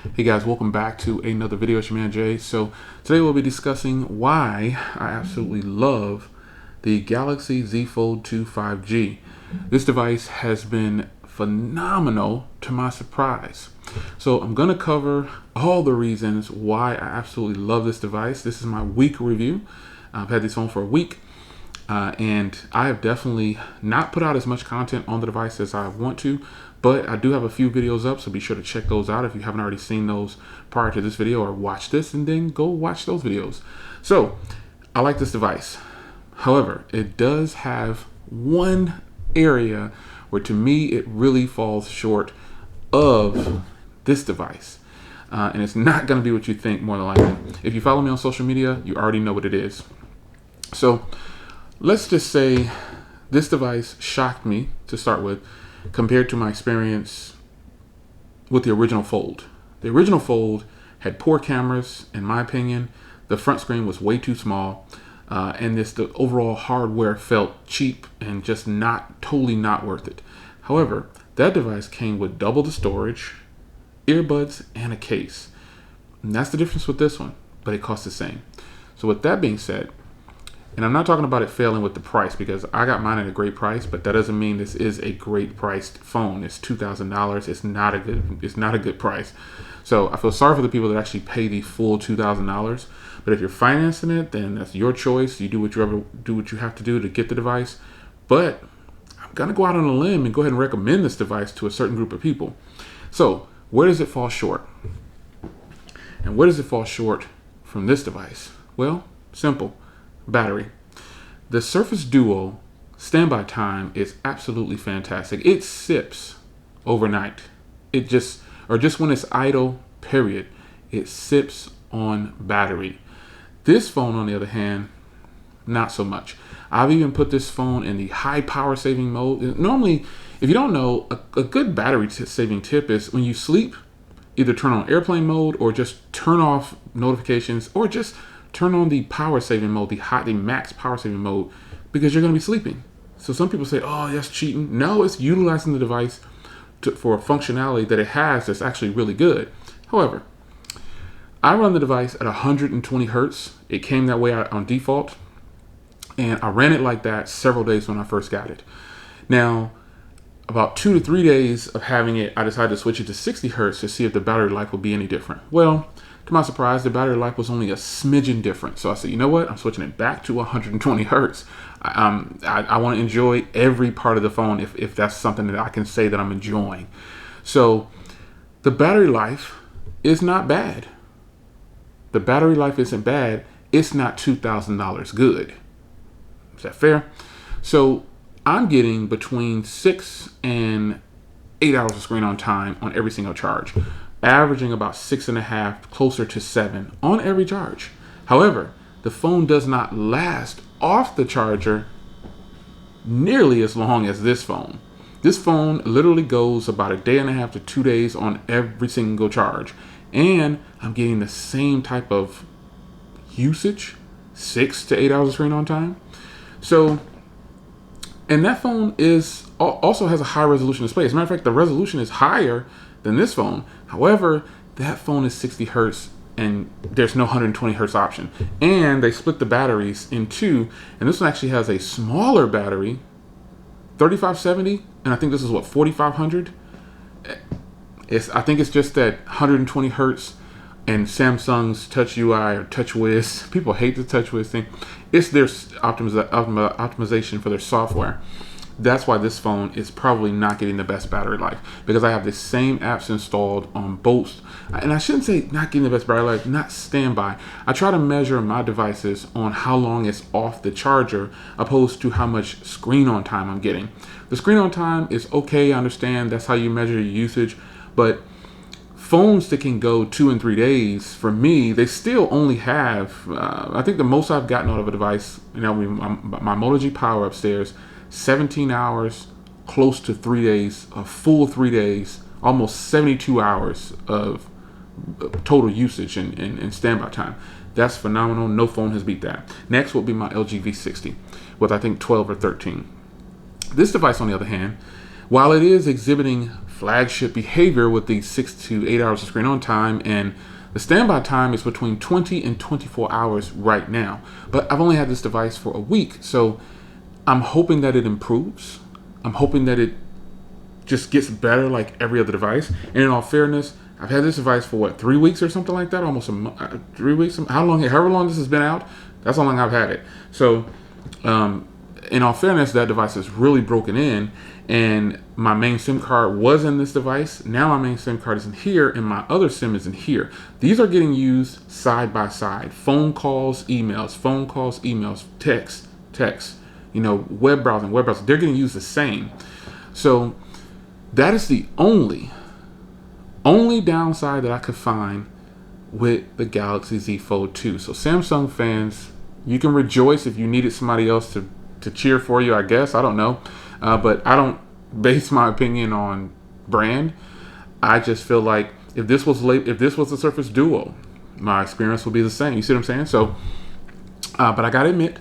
Hey guys, welcome back to another video. It's your man Jay. So today we'll be discussing why I absolutely love the Galaxy Z Fold 2 5G. This device has been phenomenal to my surprise. So I'm going to cover all the reasons why I absolutely love this device. This is my week review. I've had this phone for a week. And I have definitely not put out as much content on the device as I want to, but I do have a few videos up, so be sure to check those out if you haven't already seen those prior to this video, or watch this and then go watch those videos. So I like this device. However, it does have one area where to me it really falls short of this device. And it's not going to be what you think, more than likely. If you follow me on social media, you already know what it is. So let's just say this device shocked me to start with compared to my experience with the original Fold. The original Fold had poor cameras, in my opinion. The front screen was way too small, and the overall hardware felt cheap and just totally not worth it. However, that device came with double the storage, earbuds, and a case. And that's the difference with this one, but it costs the same. So with that being said, and I'm not talking about it failing with the price, because I got mine at a great price, but that doesn't mean this is a great priced phone. It's $2,000. It's not a good price. So I feel sorry for the people that actually pay the full $2,000. But if you're financing it, then that's your choice. You do what you have to do to get the device. But I'm gonna go out on a limb and go ahead and recommend this device to a certain group of people. So where does it fall short? And where does it fall short from this device? Well, simple. Battery. The Surface Duo standby time is absolutely fantastic. It sips overnight. Just when it's idle, period, it sips on battery. This phone, on the other hand, not so much. I've even put this phone in the high power saving mode. Normally, if you don't know, a good battery saving tip is when you sleep, either turn on airplane mode or just turn off notifications, or just turn on the power saving mode, the max power saving mode, because you're going to be sleeping. So some people say, oh, that's cheating. No, it's utilizing the device for a functionality that it has that's actually really good. However, I run the device at 120 hertz. It came that way on default, and I ran it like that several days when I first got it. Now, about 2 to 3 days of having it, I decided to switch it to 60 hertz to see if the battery life would be any different. Well, to my surprise, the battery life was only a smidgen different. So I said, you know what? I'm switching it back to 120 hertz. I want to enjoy every part of the phone if that's something that I can say that I'm enjoying. So the battery life is not bad. The battery life isn't bad. It's not $2,000 good. Is that fair? So I'm getting between 6 and 8 hours of screen on time on every single charge, averaging about 6.5, closer to 7 on every charge. However, the phone does not last off the charger nearly as long as this phone. This phone literally goes about 1.5 to 2 days on every single charge. And I'm getting the same type of usage, 6 to 8 hours of screen on time. So, and that phone also has a high resolution display. As a matter of fact, the resolution is higher than this phone. However, that phone is 60 hertz and there's no 120 hertz option. And they split the batteries in two. And this one actually has a smaller battery, 3570. And I think this is what, 4500? I think it's just that 120 hertz and Samsung's Touch UI or TouchWiz. People hate the TouchWiz thing. It's their optimization for their software. That's why this phone is probably not getting the best battery life, because I have the same apps installed on both. And I shouldn't say not getting the best battery life, not standby. I try to measure my devices on how long it's off the charger opposed to how much screen on time I'm getting. The screen on time is okay, I understand. That's how you measure your usage. But phones that can go 2 and 3 days, for me, they still only have, I think the most I've gotten out of a device, my Moto G Power upstairs, 17 hours, close to 3 days, a full 3 days, almost 72 hours of total usage and standby time. That's phenomenal. No phone has beat that. Next will be my LG V60 with, I think, 12 or 13. This device, on the other hand, while it is exhibiting flagship behavior with the 6 to 8 hours of screen on time, and the standby time is between 20 and 24 hours right now. But I've only had this device for a week, so I'm hoping that it improves. I'm hoping that it just gets better like every other device. And in all fairness, I've had this device for 3 weeks or something like that, almost 3 weeks. However long this has been out, that's how long I've had it. So, in all fairness, that device is really broken in, and my main SIM card was in this device. Now my main SIM card is in here, and my other SIM is in here. These are getting used side by side. Phone calls, emails, text, web browsing. They're getting used the same. So that is the only downside that I could find with the Galaxy Z Fold 2. So Samsung fans, you can rejoice if you needed somebody else to cheer for you, I guess. I don't know. But I don't base my opinion on brand. I just feel like if this was the Surface Duo, my experience would be the same. You see what I'm saying? So, but I gotta admit,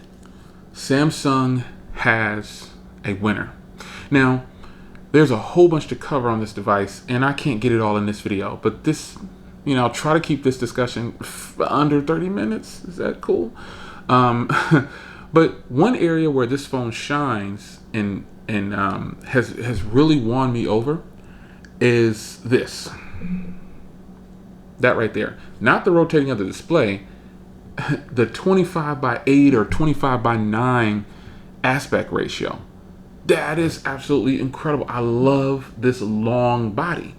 Samsung has a winner. Now, there's a whole bunch to cover on this device, and I can't get it all in this video. But this, I'll try to keep this discussion under 30 minutes. Is that cool? But one area where this phone shines and has really won me over is this. That right there. Not the rotating of the display, the 25:8 or 25:9 aspect ratio. That is absolutely incredible. I love this long body.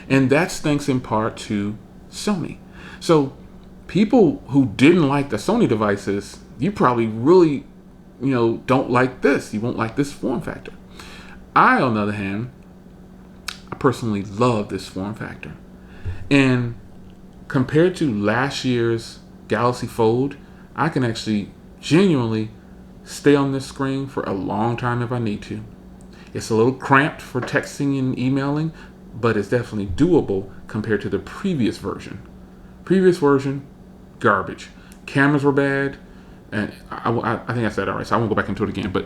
And that's thanks in part to Sony. So people who didn't like the Sony devices, you probably really, don't like this. You won't like this form factor. I, on the other hand, I personally love this form factor. And compared to last year's Galaxy Fold, I can actually genuinely stay on this screen for a long time if I need to. It's a little cramped for texting and emailing, but it's definitely doable compared to the previous version. Previous version, garbage. Cameras were bad, and I think I said that right, so I won't go back into it again. But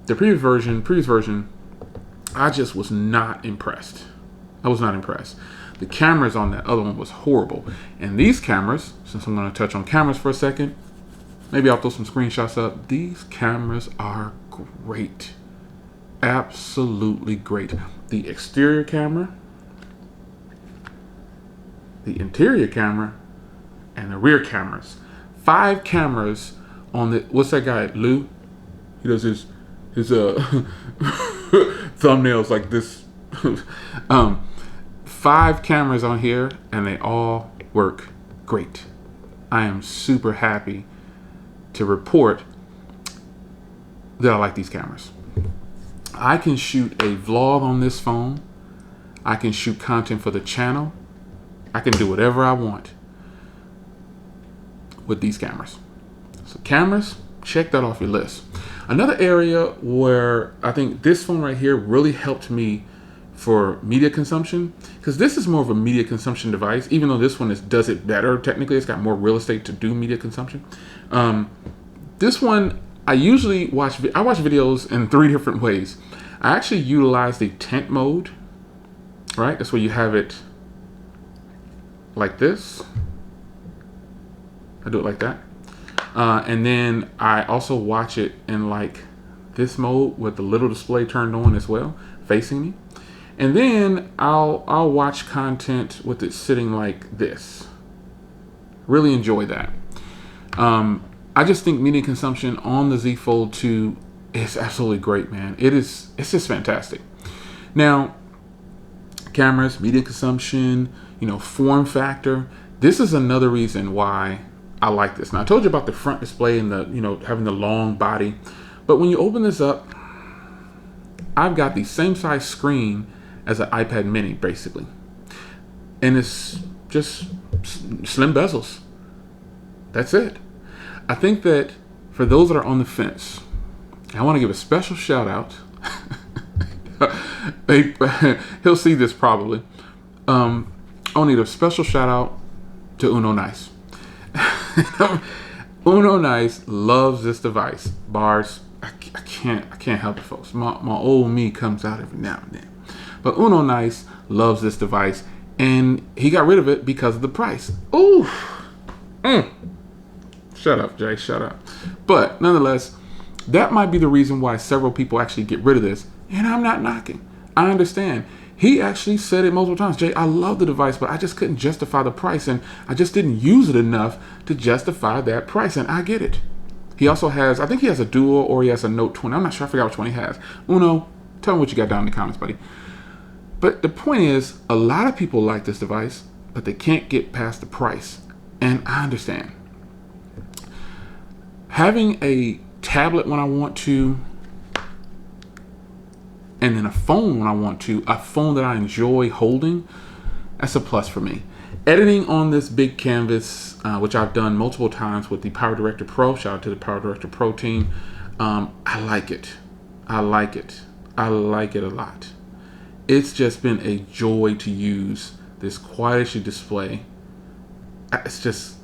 the previous version, I just was not impressed. I was not impressed. The cameras on that other one was horrible. And these cameras, since I'm going to touch on cameras for a second, maybe I'll throw some screenshots up. These cameras are great. Absolutely great. The exterior camera, the interior camera, and the rear cameras. 5 cameras on the, what's that guy, Lou? He does his thumbnails like this. 5 cameras on here, and they all work great. I am super happy to report that I like these cameras. I can shoot a vlog on this phone. I can shoot content for the channel. I can do whatever I want with these cameras. So cameras, check that off your list. Another area where I think this phone right here really helped me for media consumption, because this is more of a media consumption device, even though this one does it better. Technically, it's got more real estate to do media consumption. This one, I watch videos in 3 different ways. I actually utilize the tent mode, right? That's where you have it like this. I do it like that. And then I also watch it in like this mode with the little display turned on as well, facing me. And then I'll watch content with it sitting like this. Really enjoy that. I just think media consumption on the Z Fold 2 is absolutely great, man. It's just fantastic. Now, cameras, media consumption, form factor. This is another reason why I like this. Now, I told you about the front display and the, having the long body. But when you open this up, I've got the same size screen as an iPad mini, basically. And it's just slim bezels. That's it. I think that for those that are on the fence, I want to give a special shout out. He'll see this probably. I need a special shout out to Uno Nice. Uno Nice loves this device. Bars, I can't help it, folks. My old me comes out every now and then. But Uno Nice loves this device, and he got rid of it because of the price. Ooh. Shut up, Jay, shut up. But nonetheless, that might be the reason why several people actually get rid of this, and I'm not knocking. I understand. He actually said it multiple times. Jay, I love the device, but I just couldn't justify the price, and I just didn't use it enough to justify that price, and I get it. He also has, I think he has a Duo or he has a Note 20. I'm not sure, I forgot which one he has. Uno, tell me what you got down in the comments, buddy. But the point is, a lot of people like this device, but they can't get past the price, and I understand. Having a tablet when I want to, and then a phone when I want to, a phone that I enjoy holding, that's a plus for me. Editing on this big canvas, which I've done multiple times with the Power Director Pro, shout out to the Power Director Pro team, I like it. I like it. I like it a lot. It's just been a joy to use this Quad HD display. It's just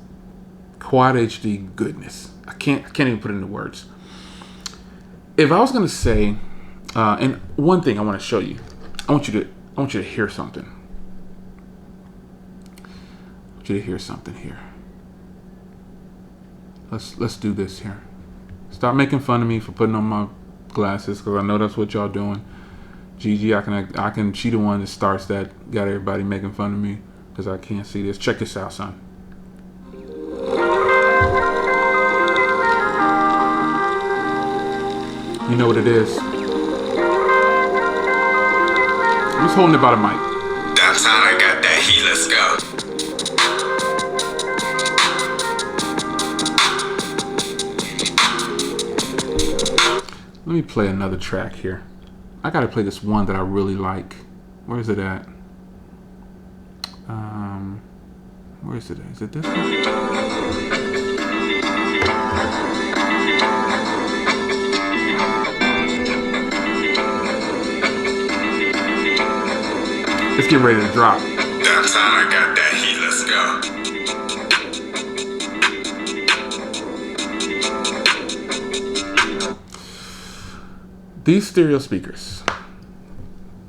Quad HD goodness. I can't even put it into words. If I was going to say, and one thing I want to show you, I want you to hear something. I want you to hear something here. Let's do this here. Stop making fun of me for putting on my glasses, because I know that's what y'all doing. Gigi, I can she the one that starts that, got everybody making fun of me because I can't see this. Check this out, son. You know what it is. I'm just holding it by the mic. Downtown, I got that heat, let's go. Let me play another track here. I gotta play this one that I really like. Where is it at? Where is it at? Is it this one? Let's get ready to drop. Downtown, I got that heat, let's go. These stereo speakers,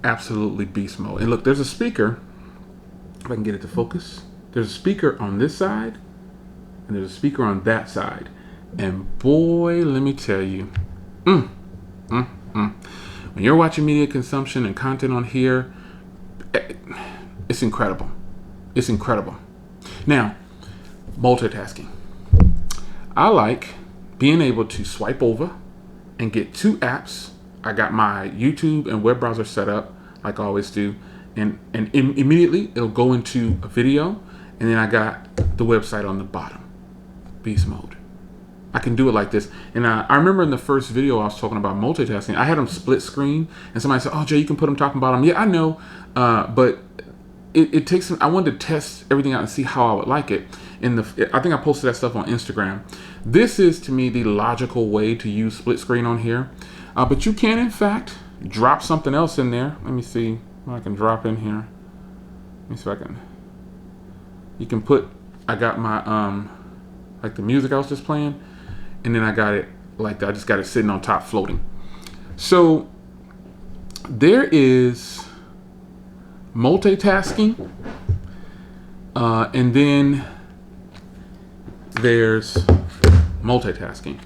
absolutely beast mode. And look, there's a speaker, if I can get it to focus. There's a speaker on this side, and there's a speaker on that side. And boy, let me tell you, when you're watching media consumption and content on here, it's incredible. It's incredible. Now, multitasking. I like being able to swipe over and get two apps. I got my YouTube and web browser set up like I always do, and immediately it'll go into a video, and then I got the website on the bottom. Beast mode. I can do it like this. And I remember in the first video I was talking about multitasking, I had them split screen, and somebody said, "Oh, Jay, you can put them top and bottom." Yeah, I know, but it takes some. I wanted to test everything out and see how I would like it. I think I posted that stuff on Instagram. This is, to me, the logical way to use split screen on here. But you can, in fact, drop something else in there. Let me see what I can drop in here. Let me see if I can. You can put, I got my, like the music I was just playing, and then I got it like that. I just got it sitting on top floating. So there is multitasking, and then there's multitasking.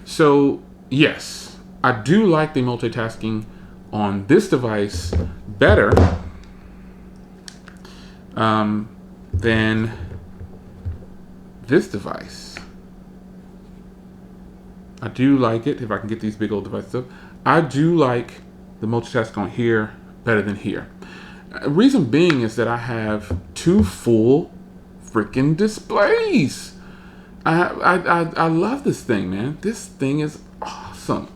So yes, I do like the multitasking on this device better than this device. I do like it. If I can get these big old devices up, I do like the multitasking on here better than here. Reason being is that I have two full freaking displays. I love this thing, man. This thing is awesome.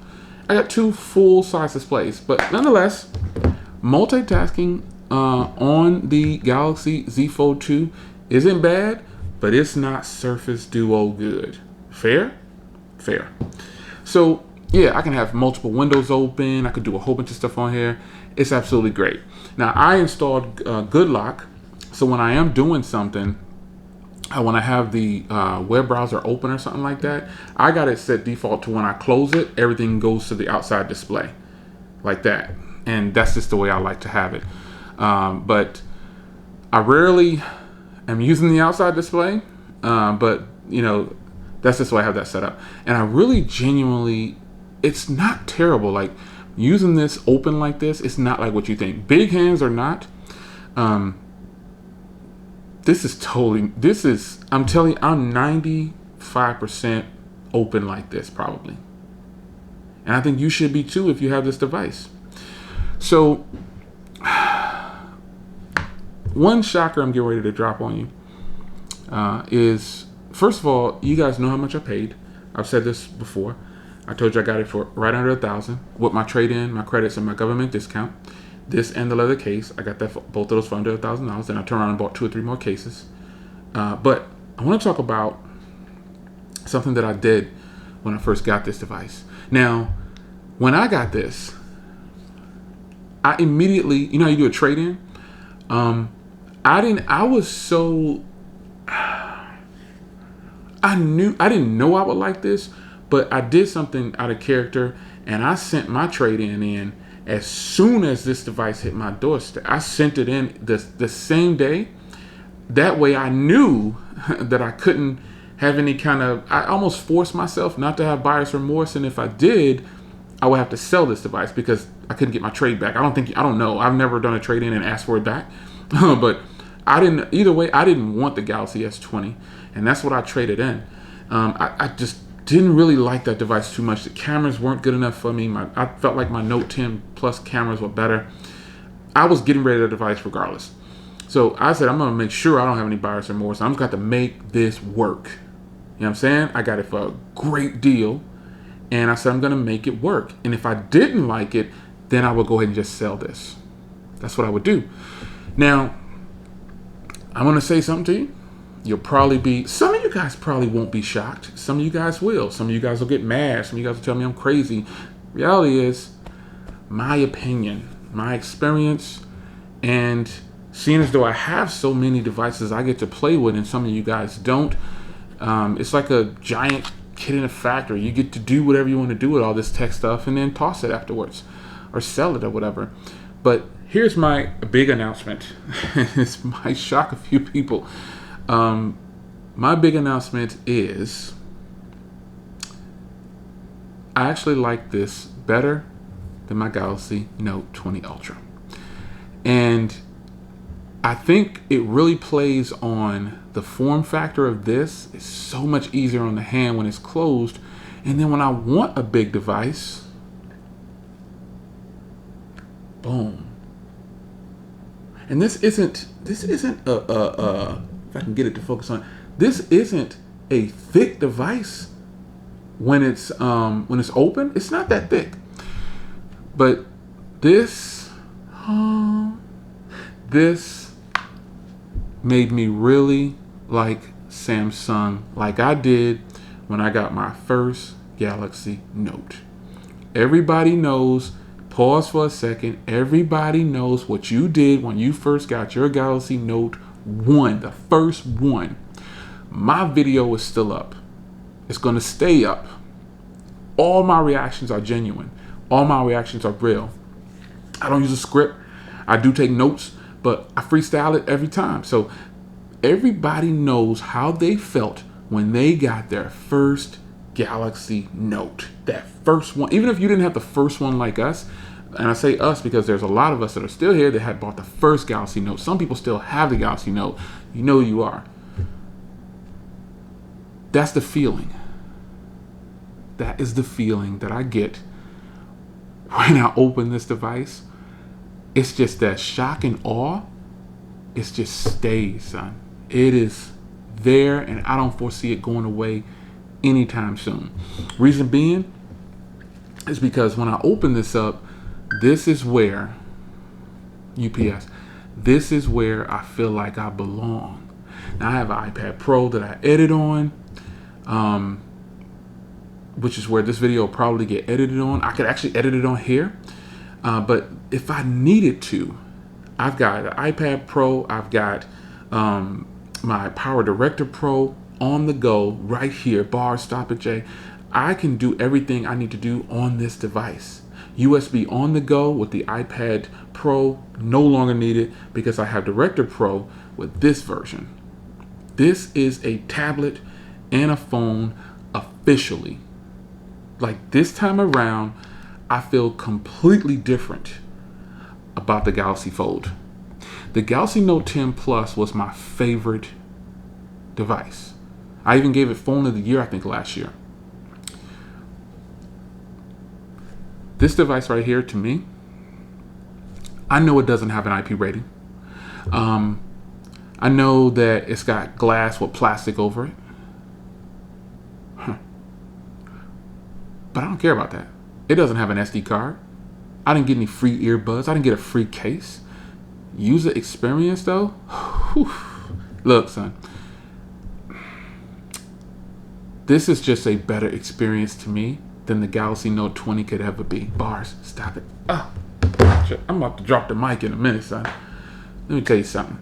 I got two full-size displays, but nonetheless, multitasking on the Galaxy Z Fold 2 isn't bad, but it's not Surface Duo good. Fair? Fair. So yeah, I can have multiple windows open. I could do a whole bunch of stuff on here. It's absolutely great. Now I installed Good Lock, so when I am doing something, when I have the web browser open or something like that, I got it set default to when I close it, everything goes to the outside display, like that. and that's just the way I like to have it. But I rarely am using the outside display, but that's just why I have that set up. And I really genuinely, it's not terrible. Like using this open like this, it's not like what you think. Big hands or not, I'm telling you, I'm 95% open like this probably. And I think you should be too if you have this device. So one shocker I'm getting ready to drop on you is, first of all, you guys know how much I paid. I've said this before. I told you I got it for right under $1,000 with my trade-in, my credits, and my government discount. This and the leather case, I got that both of those for under $1,000. And I turned around and bought 2 or 3 more cases. But I want to talk about something that I did when I first got this device. Now, when I got this, I immediately, you know how you do a trade-in? I didn't know I would like this, but I did something out of character, and I sent my trade-in in as soon as this device hit my doorstep. I sent it in the same day. That way I knew that I couldn't have any kind of, I almost forced myself not to have buyer's remorse, and if I did, I would have to sell this device because I couldn't get my trade back. I don't know. I've never done a trade-in and asked for it back. But either way, I didn't want the Galaxy S20, and that's what I traded in. I just didn't really like that device too much. The cameras weren't good enough for me. I felt like my Note 10 Plus cameras were better. I was getting rid of the device regardless. So I said, I'm going to make sure I don't have any buyer's remorse. I'm just got to make this work. You know what I'm saying? I got it for a great deal. And I said, I'm going to make it work. And if I didn't like it, then I would go ahead and just sell this. That's what I would do. Now, I'm going to say something to you. Some of you guys probably won't be shocked. Some of you guys will. Some of you guys will get mad. Some of you guys will tell me I'm crazy. Reality is, my opinion, my experience, and seeing as though I have so many devices I get to play with and some of you guys don't, it's like a giant kid in a factory. You get to do whatever you want to do with all this tech stuff and then toss it afterwards or sell it or whatever. But here's my big announcement. This might shock a few people. My big announcement is I actually like this better than my Galaxy Note 20 Ultra. And I think it really plays on the form factor of this. It's so much easier on the hand when it's closed. And then when I want a big device, boom. And this isn't if I can get it to focus on, this isn't a thick device when it's open. It's not that thick. But this made me really like Samsung, like I did when I got my first Galaxy Note. Everybody knows, pause for a second, everybody knows what you did when you first got your Galaxy Note 1, the first one. My video is still up. It's going to stay up. All my reactions are genuine. All my reactions are real. I don't use a script. I do take notes, but I freestyle it every time. So everybody knows how they felt when they got their first Galaxy Note. That first one. Even if you didn't have the first one like us, and I say us because there's a lot of us that are still here that had bought the first Galaxy Note. Some people still have the Galaxy Note. You know who you are. That's the feeling. That is the feeling that I get when I open this device. It's just that shock and awe. It just stays, son. It is there, and I don't foresee it going away anytime soon. Reason being is because when I open this up, this is where, UPS, this is where I feel like I belong. Now I have an iPad Pro that I edit on, which is where this video will probably get edited on. I could actually edit it on here, but if I needed to, I've got an iPad Pro, I've got my Power Director Pro on the go right here, bar, stop it, J. I can do everything I need to do on this device USB on the go with the iPad Pro, no longer needed because I have Director Pro with this version. This is a tablet and a phone officially. Like this time around, I feel completely different about the Galaxy Fold. The Galaxy Note 10 Plus was my favorite device. I even gave it Phone of the Year, I think, last year. This device right here, to me, I know it doesn't have an IP rating. I know that it's got glass with plastic over it. But I don't care about that. It doesn't have an SD card. I didn't get any free earbuds. I didn't get a free case. User experience, though? Whew. Look, son. This is just a better experience to me than the Galaxy Note 20 could ever be. Bars, stop it. I'm about to drop the mic in a minute, son. Let me tell you something.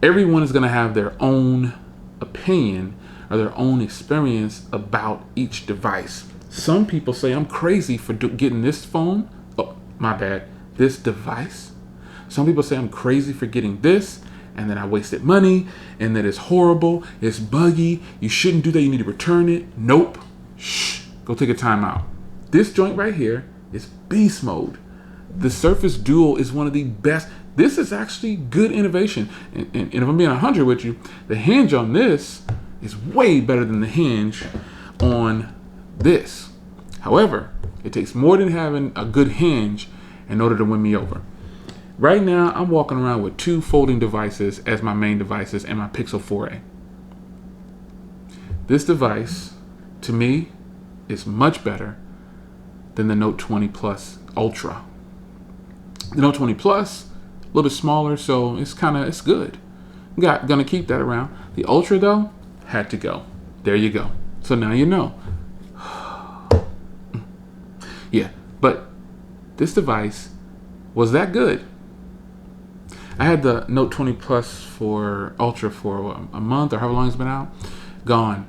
Everyone is going to have their own opinion or their own experience about each device. Some people say I'm crazy for getting this phone. Oh, my bad. This device. Some people say I'm crazy for getting this, and then I wasted money, and that it's horrible, it's buggy, you shouldn't do that, you need to return it. Nope. Shh. Go take a time out. This joint right here is beast mode. The Surface Duo is one of the best. This is actually good innovation. And if I'm being 100 with you, the hinge on this is way better than the hinge on this. However, it takes more than having a good hinge in order to win me over. Right now, I'm walking around with 2 folding devices as my main devices and my Pixel 4a. This device, to me, is much better than the Note 20 Plus Ultra. The Note 20 Plus, a little bit smaller, so it's good. Gonna keep that around. The Ultra, though, had to go. There you go. So now you know. Yeah, but this device was that good. I had the Note 20 Plus for Ultra for a month or however long it's been out. Gone.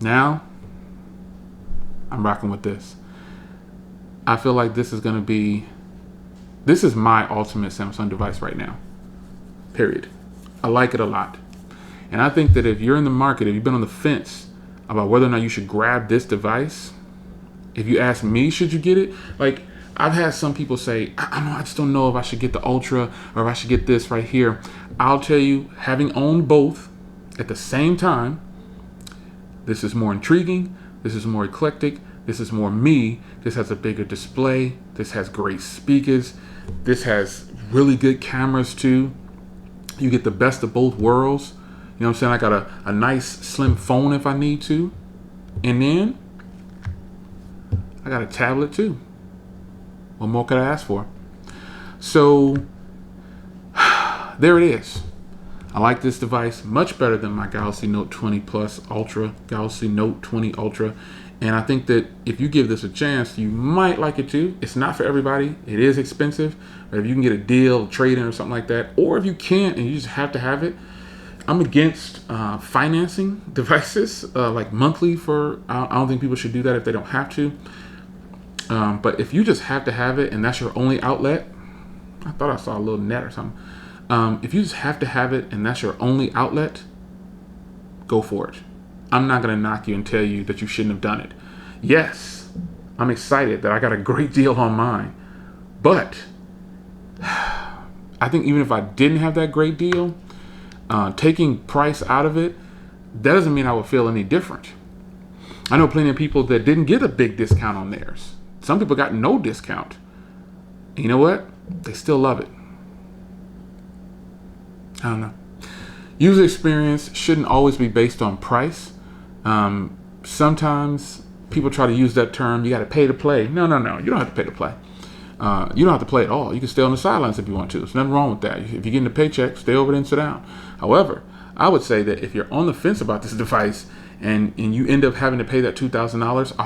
Now, I'm rocking with this. I feel like this is my ultimate Samsung device right now. Period. I like it a lot. And I think that if you're in the market, if you've been on the fence about whether or not you should grab this device, if you ask me, should you get it? Like, I've had some people say, I just don't know if I should get the Ultra or if I should get this right here. I'll tell you, having owned both at the same time, this is more intriguing. This is more eclectic. This is more me. This has a bigger display. This has great speakers. This has really good cameras too. You get the best of both worlds. You know what I'm saying? I got a nice slim phone if I need to. And then I got a tablet too. What more could I ask for? So there it is. I like this device much better than my Galaxy Note 20 Plus Ultra, Galaxy Note 20 Ultra. And I think that if you give this a chance, you might like it too. It's not for everybody. It is expensive. But if you can get a deal, a trade-in or something like that, or if you can't and you just have to have it, I'm against financing devices like monthly for, I don't think people should do that if they don't have to. But if you just have to have it and that's your only outlet, I thought I saw a little net or something. If you just have to have it and that's your only outlet, go for it. I'm not going to knock you and tell you that you shouldn't have done it. Yes, I'm excited that I got a great deal on mine. But I think even if I didn't have that great deal, taking price out of it, that doesn't mean I would feel any different. I know plenty of people that didn't get a big discount on theirs. Some people got no discount. And you know what? They still love it. I don't know. User experience shouldn't always be based on price. Sometimes people try to use that term, you got to pay to play. No. You don't have to pay to play. You don't have to play at all. You can stay on the sidelines if you want to. There's nothing wrong with that. If you're getting a paycheck, stay over there and sit down. However, I would say that if you're on the fence about this device and you end up having to pay that $2,000, I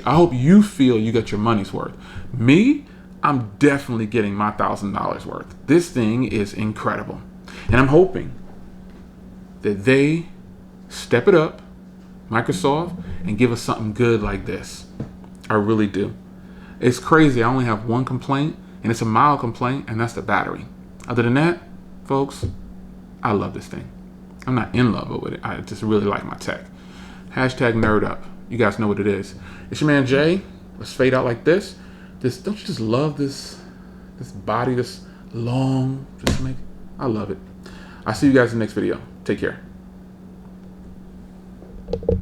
hope you feel you got your money's worth. Me, I'm definitely getting my $1,000 worth. This thing is incredible. And I'm hoping that they step it up, Microsoft, and give us something good like this. I really do. It's crazy. I only have one complaint, and it's a mild complaint, and that's the battery. Other than that, folks, I love this thing. I'm not in love with it. I just really like my tech. Hashtag nerd up. You guys know what it is. It's your man Jay. Let's fade out like this. Don't you just love this body, this long, I love it. I'll see you guys in the next video. Take care.